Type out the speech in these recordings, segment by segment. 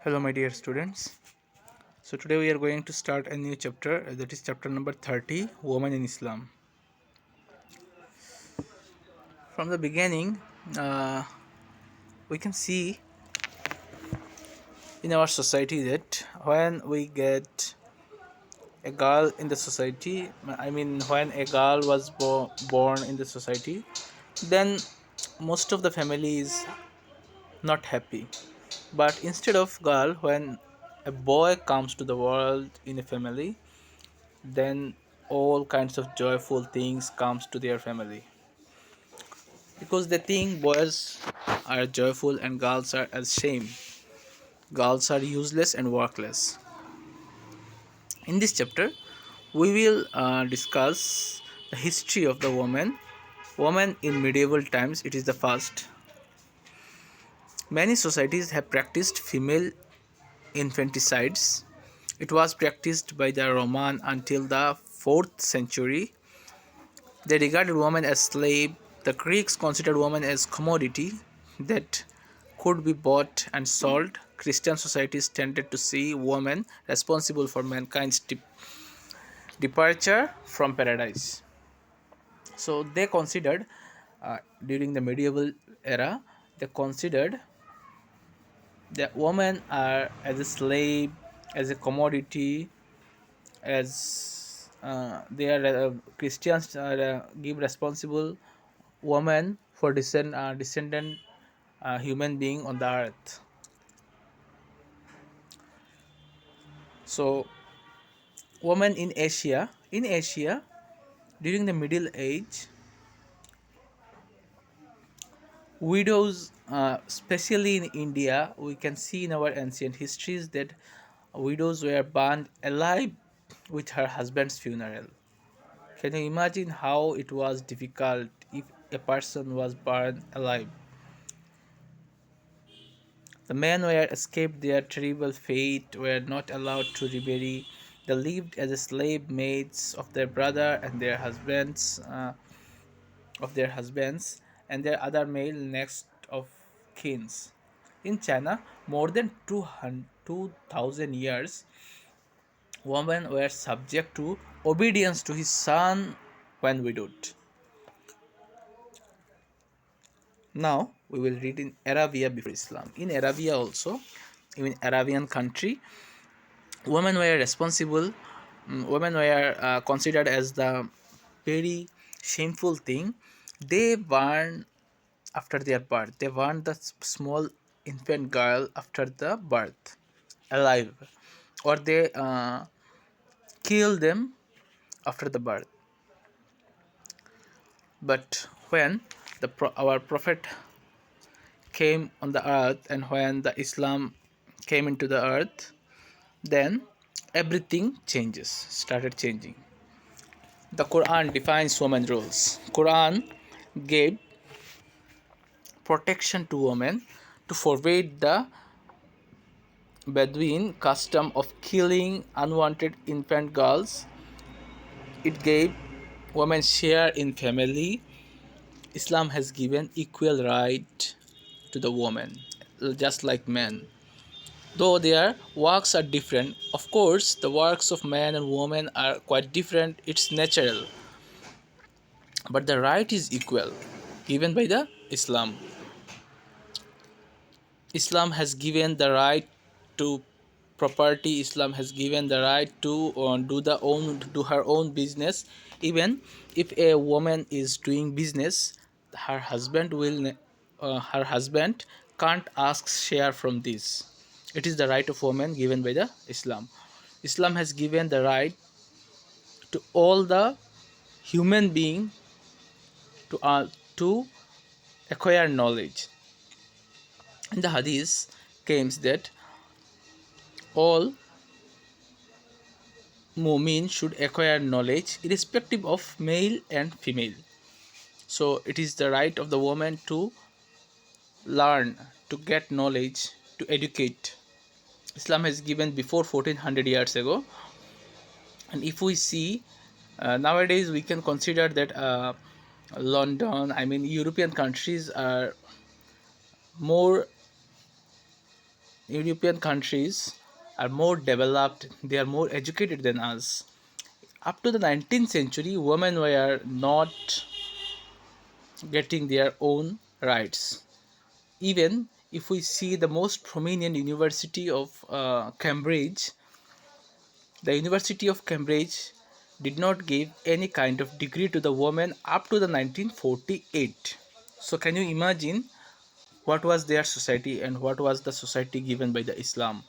Hello, my dear students. So, today we are going to start a new chapter, that is chapter number 30, Women in Islam. From the beginning, uh, we can see in our society that when we get a girl in the society, when a girl was born in the society, then most of the family is not happy. But instead of girl, when a boy comes to the world in a family, then all kinds of joyful things comes to their family because they think boys are joyful and girls are as shame. Girls are useless and workless. In this chapter we will discuss the history of the woman in medieval times. It is the first. Many societies have practiced female infanticides. It was practiced by the Roman until the 4th century. They regarded women as slave. The Greeks considered women as commodity that could be bought and sold. Christian societies tended to see women responsible for mankind's departure from paradise. So they considered, during the medieval era, they considered that women are as a slave, as a commodity, as they are Christians are, give responsible woman for descendant human being on the earth. So women in Asia during the Middle Age, widows, especially in India, we can see in our ancient histories that widows were burned alive with her husband's funeral. Can you imagine how it was difficult if a person was burned alive? The men who escaped their terrible fate were not allowed to remarry. They lived as slave maids of their brother and their husbands and their other male next of kins. In China, more than 2,000 years, women were subject to obedience to his son when widowed. Now we will read in Arabia before Islam. In Arabia also, in Arabian country, women were responsible. Women were considered as the very shameful thing. They burn after their birth. They burn the small infant girl after the birth alive, or they kill them after the birth. But when our prophet came on the earth, and when the Islam came into the earth, then everything started changing. The Quran defines women roles. Quran gave protection to women to forbid the Bedouin custom of killing unwanted infant girls. It gave women share in family. Islam has given equal right to the woman, just like men. Though their works are different, of course, the works of man and woman are quite different. It's natural, but the right is equal, given by the Islam. Islam has given the right to property. Islam has given the right to do her own business. Even if a woman is doing business, her husband can't ask share from this. It is the right of woman given by the Islam. Islam has given the right to all the human being to acquire knowledge. In the hadith claims that all mu'min should acquire knowledge irrespective of male and female. So it is the right of the woman to learn, to get knowledge, to educate. Islam has given before 1400 years ago. And if we see, nowadays we can consider that London, European countries are more European countries are more developed, they are more educated than us. Up to the 19th century, women were not getting their own rights. Even if we see the most prominent university of Cambridge, the University of Cambridge did not give any kind of degree to the women up to the 1948. So can you imagine what was their society and what was the society given by the Islam?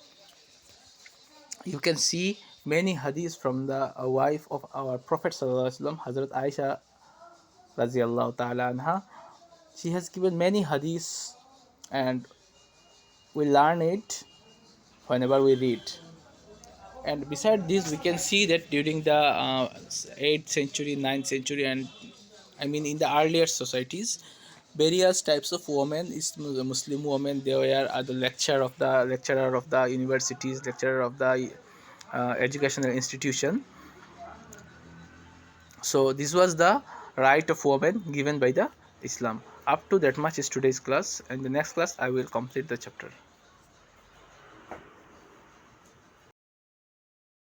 You can see many hadiths from the wife of our Prophet Sallallahu Alaihi Wasallam, Hazrat Aisha Raziallahu Ta'ala anha. She has given many hadiths, and we learn it whenever we read. And beside this, we can see that during the 8th century, 9th century, and I mean in the earlier societies, various types of women is the Muslim women. They were the lecturer of the universities, lecturer of the educational institution. So this was the right of women given by the Islam. Up to that much is today's class. And the next class I will complete the chapter.